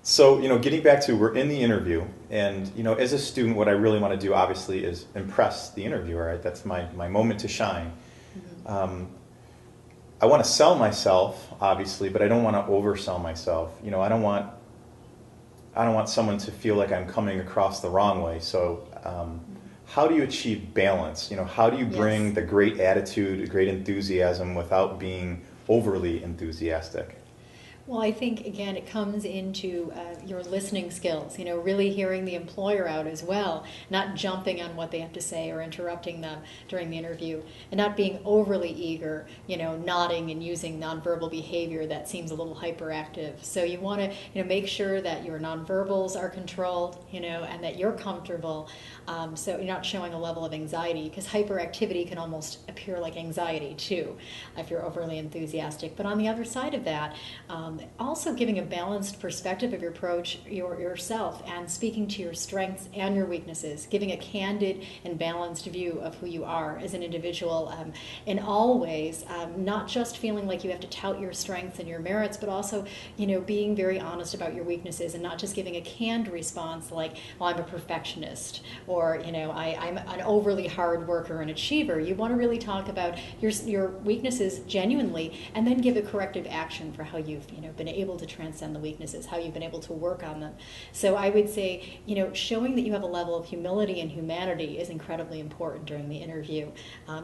So, getting back to we're in the interview, and as a student, what I really want to do, obviously, is impress the interviewer. Right? That's my moment to shine. Mm-hmm. I want to sell myself, obviously, but I don't want to oversell myself. I don't want someone to feel like I'm coming across the wrong way. So, how do you achieve balance? How do you bring Yes. the great attitude, great enthusiasm without being overly enthusiastic? Well, I think again it comes into your listening skills. Really hearing the employer out as well, not jumping on what they have to say or interrupting them during the interview, and not being overly eager. Nodding and using nonverbal behavior that seems a little hyperactive. So you want to, make sure that your nonverbals are controlled. And that you're comfortable. So you're not showing a level of anxiety because hyperactivity can almost appear like anxiety too, if you're overly enthusiastic. But on the other side of that. Also giving a balanced perspective of your approach yourself and speaking to your strengths and your weaknesses, giving a candid and balanced view of who you are as an individual in all ways, not just feeling like you have to tout your strengths and your merits, but also being very honest about your weaknesses and not just giving a canned response like, well, I'm a perfectionist or I'm an overly hard worker and achiever. You want to really talk about your weaknesses genuinely and then give a corrective action for how you've been able to transcend the weaknesses, how you've been able to work on them. So I would say, showing that you have a level of humility and humanity is incredibly important during the interview.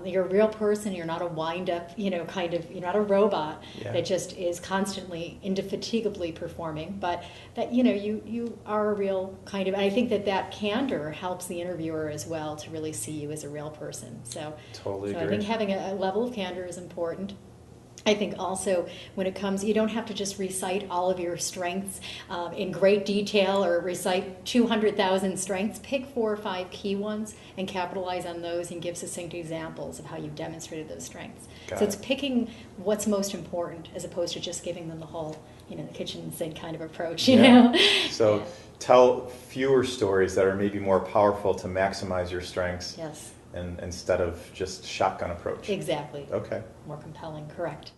You're a real person. You're not a wind-up, you're not a robot Yeah. that just is constantly, indefatigably performing, but that, you are a real and I think that candor helps the interviewer as well to really see you as a real person. Totally So I agree. think having a level of candor is important. I think also when it comes, you don't have to just recite all of your strengths in great detail or recite 200,000 strengths. Pick 4 or 5 key ones and capitalize on those and give succinct examples of how you've demonstrated those strengths. Got So it's it. picking what's most important as opposed to just giving them the whole, the kitchen sink kind of approach, Yeah. Yeah. So tell fewer stories that are maybe more powerful to maximize your strengths Yes, and instead of just shotgun approach. exactly. Okay. More compelling, correct.